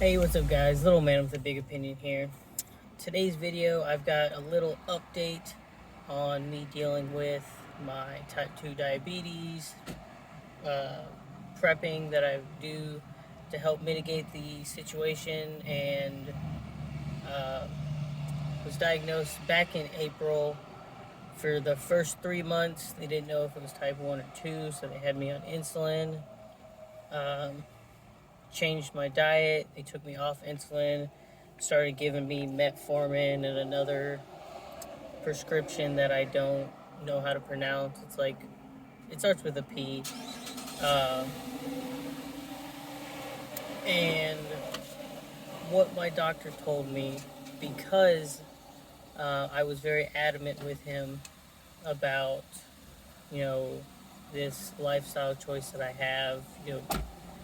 Hey, what's up guys? Little man with a big opinion here. Today's video, I've got a little update on me dealing with my type 2 diabetes, uh, prepping that I do to help mitigate the situation, and uh, was diagnosed back in April. For the first 3 months, they didn't know if it was type 1 or 2, so they had me on insulin. Um, Changed my diet. They took me off insulin, started giving me metformin and another prescription that I don't know how to pronounce. It's like, it starts with a P. Uh, and what my doctor told me, because I was very adamant with him about, you know, this lifestyle choice that I have,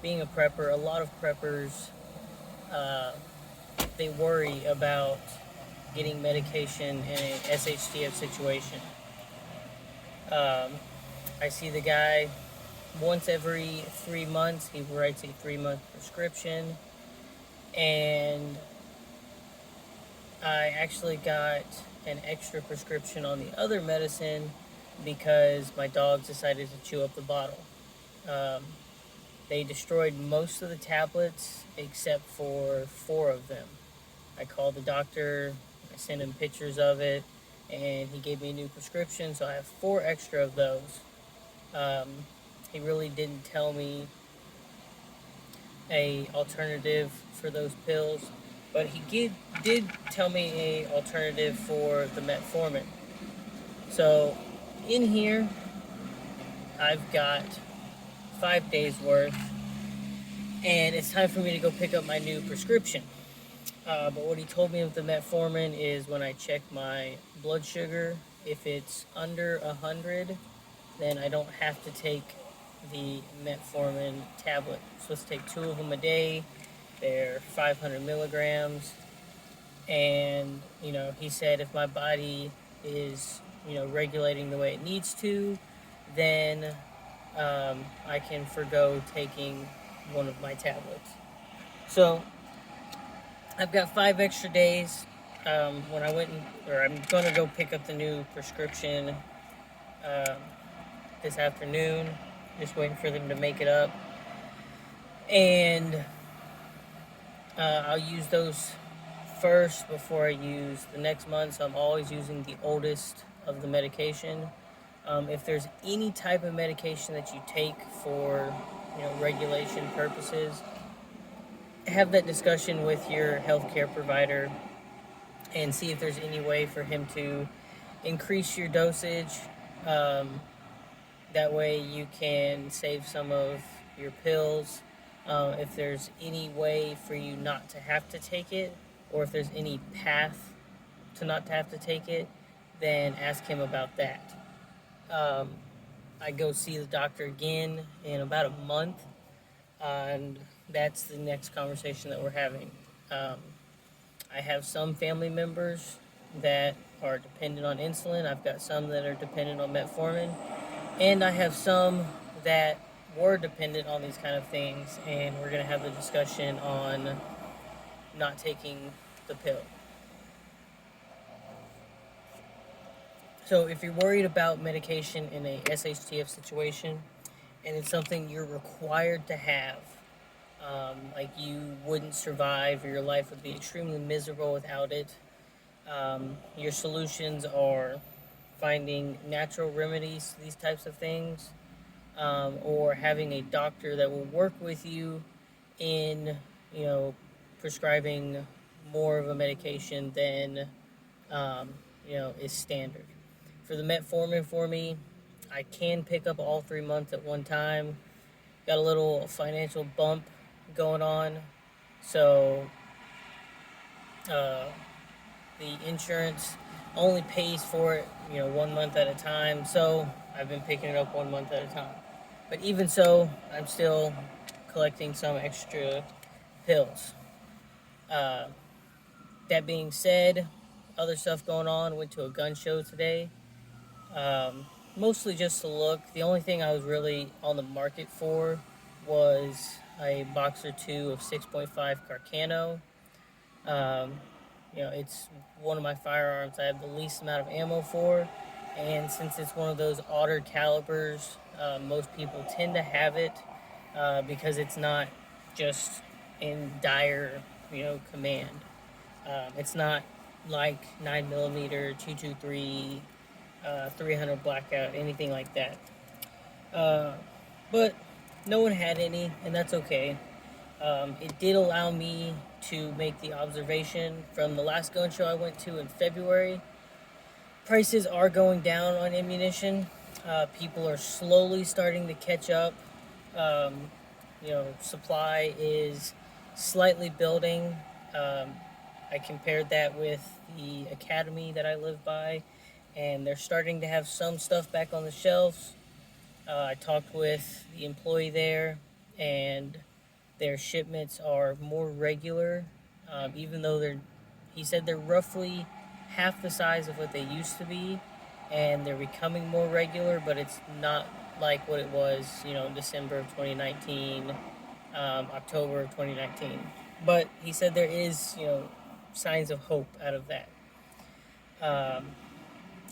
being a prepper, a lot of preppers, uh, they worry about getting medication in a SHTF situation. Um, I see the guy once every 3 months. He writes a 3 month prescription, and I actually got an extra prescription on the other medicine because my dogs decided to chew up the bottle. Um, they destroyed most of the tablets except for 4 of them. I called the doctor, I sent him pictures of it, and he gave me a new prescription, so I have 4 extra of those. Um, he really didn't tell me a alternative for those pills, but did tell me a alternative for the metformin. So in here, I've got 5 days worth, and it's time for me to go pick up my new prescription. But what he told me with the metformin is when I check my blood sugar, if it's under 100, then I don't have to take the metformin tablet. I'm supposed to take 2 of them a day. They're 500 milligrams. And, he said if my body is, regulating the way it needs to, then I can forgo taking one of my tablets. So I've got 5 extra days. When I went, or I'm going to go pick up the new prescription um, this afternoon. Just waiting for them to make it up. And I'll use those first before I use the next month. So I'm always using the oldest of the medication. If there's any type of medication that you take for, regulation purposes, have that discussion with your healthcare provider and see if there's any way for him to increase your dosage. Um, that way you can save some of your pills. If there's any way for you not to have to take it, or if there's any path to not to have to take it, then ask him about that. Um, I go see the doctor again in about a month, and that's the next conversation that we're having. Um, I have some family members that are dependent on insulin. I've got some that are dependent on metformin, and I have some that were dependent on these kind of things, and we're going to have a discussion on not taking the pill. So if you're worried about medication in a SHTF situation, and it's something you're required to have, like you wouldn't survive, or your life would be extremely miserable without it, your solutions are finding natural remedies to these types of things, or having a doctor that will work with you in, you know, prescribing more of a medication than, um, is standard. For the metformin for me, I can pick up all 3 months at one time. Got a little financial bump going on, so uh, the insurance only pays for it, 1 month at a time. So I've been picking it up 1 month at a time. But even so, I'm still collecting some extra pills. Uh, that being said, other stuff going on. Went to a gun show today. Mostly just to look. The only thing I was really on the market for was a box or two of 6.5 Carcano. Um, it's one of my firearms I have the least amount of ammo for, and since it's one of those otter calibers, most people tend to have it because it's not just in dire, command. It's not like 9 millimeter, 223, 300 blackout, anything like that. Uh, but no one had any, and that's okay. It did allow me to make the observation from the last gun show I went to in February. Prices are going down on ammunition. People are slowly starting to catch up. Um, supply is slightly building. Um, I compared that with the academy that I live by, and they're starting to have some stuff back on the shelves. I talked with the employee there, and their shipments are more regular, even though he said they're roughly half the size of what they used to be, and they're becoming more regular, but it's not like what it was, in December of 2019, October of 2019. But he said there is, signs of hope out of that. Um,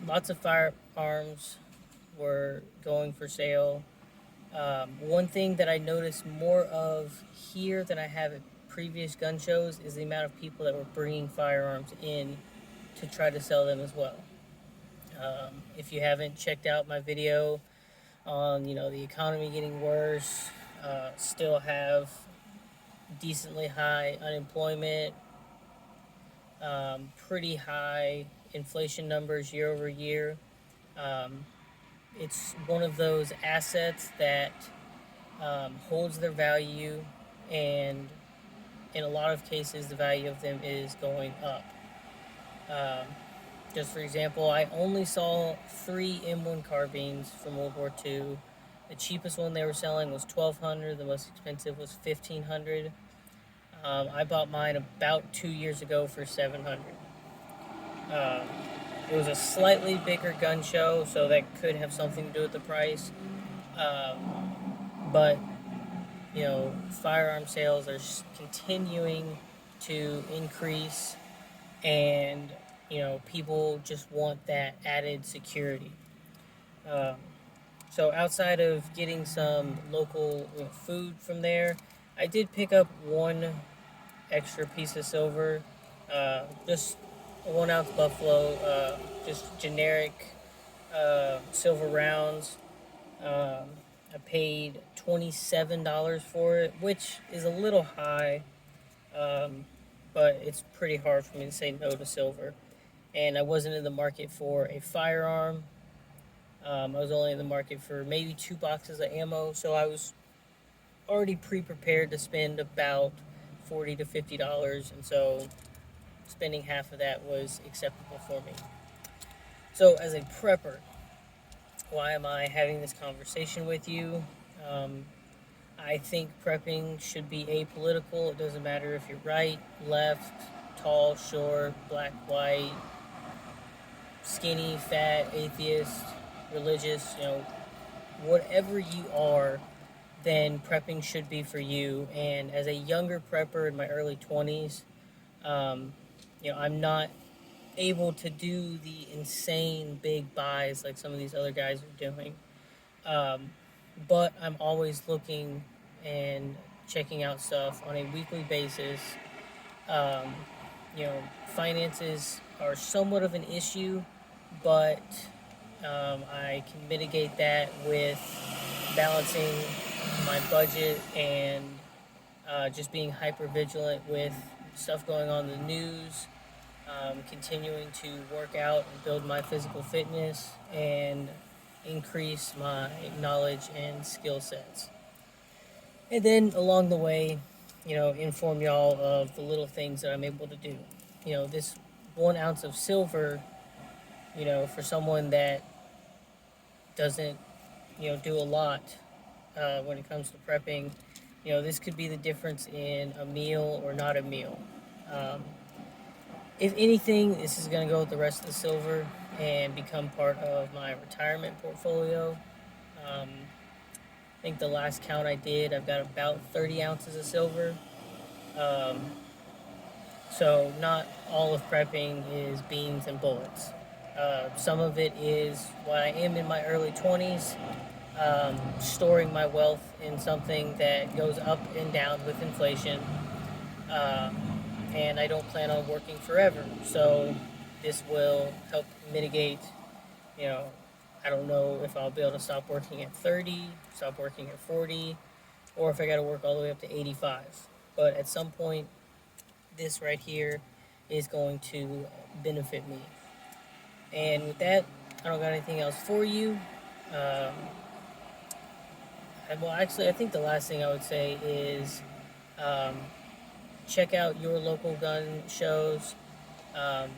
Lots of firearms were going for sale. One thing that I noticed more of here than I have at previous gun shows is the amount of people that were bringing firearms in to try to sell them as well. If you haven't checked out my video on, the economy getting worse, still have decently high unemployment, pretty high inflation numbers year over year. Um, it's one of those assets that holds their value, and in a lot of cases, the value of them is going up. Um, just for example, I only saw 3 M1 carbines from World War II. The cheapest one they were selling was $1,200. The most expensive was $1,500. I bought mine about 2 years ago for $700. Um, it was a slightly bigger gun show, so that could have something to do with the price. But firearm sales are continuing to increase, and people just want that added security. Um, so outside of getting some local food from there, I did pick up one extra piece of silver, just a 1 ounce buffalo, just generic silver rounds. Um, I paid $27 for it, which is a little high, um, but it's pretty hard for me to say no to silver. And I wasn't in the market for a firearm. I was only in the market for maybe 2 boxes of ammo, so I was already pre-prepared to spend about $40 to $50, and so spending half of that was acceptable for me. So, as a prepper, why am I having this conversation with you? Um, I think prepping should be apolitical. It doesn't matter if you're right, left, tall, short, black, white, skinny, fat, atheist, religious, whatever you are, then prepping should be for you. And as a younger prepper in my early 20s, um, I'm not able to do the insane big buys like some of these other guys are doing. Um, but I'm always looking and checking out stuff on a weekly basis. Um, Finances are somewhat of an issue, but I can mitigate that with balancing my budget and just being hyper vigilant with stuff going on in the news, continuing to work out and build my physical fitness and increase my knowledge and skill sets. And then along the way, inform y'all of the little things that I'm able to do. This 1 ounce of silver, for someone that doesn't, do a lot when it comes to prepping, this could be the difference in a meal or not a meal. Um, if anything, this is going to go with the rest of the silver and become part of my retirement portfolio. Um, think the last count I did, I've got about 30 ounces of silver. Um, so not all of prepping is beans and bullets. Some of it is while I am in my early 20s, storing my wealth in something that goes up and down with inflation. Um, and I don't plan on working forever. So this will help mitigate, you know, I don't know if I'll be able to stop working at 30, stop working at 40, or if I got to work all the way up to 85. But at some point, this right here is going to benefit me. And with that, I don't got anything else for you. Um, well, actually, I think the last thing I would say is um, check out your local gun shows. Um,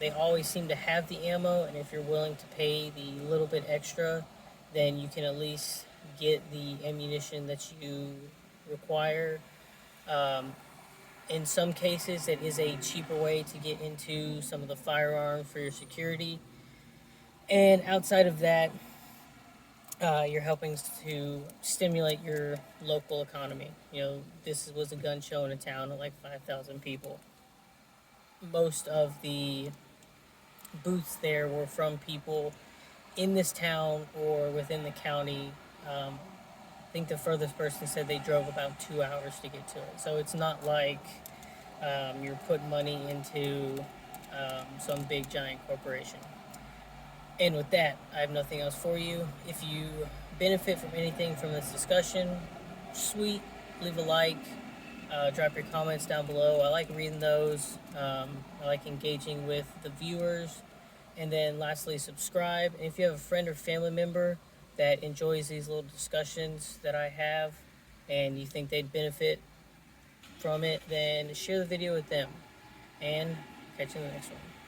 they always seem to have the ammo, and if you're willing to pay the little bit extra, then you can at least get the ammunition that you require. Um, in some cases, it is a cheaper way to get into some of the firearms for your security. And outside of that, you're helping to stimulate your local economy. This was a gun show in a town of like 5,000 people. Most of the booths there were from people in this town or within the county. I think the furthest person said they drove about 2 hours to get to it. So it's not like you're putting money into some big giant corporation. And with that, I have nothing else for you. If you benefit from anything from this discussion, sweet, leave a like, drop your comments down below. I like reading those. I like engaging with the viewers. And then lastly, subscribe. And if you have a friend or family member that enjoys these little discussions that I have and you think they'd benefit from it, then share the video with them. And catch you in the next one.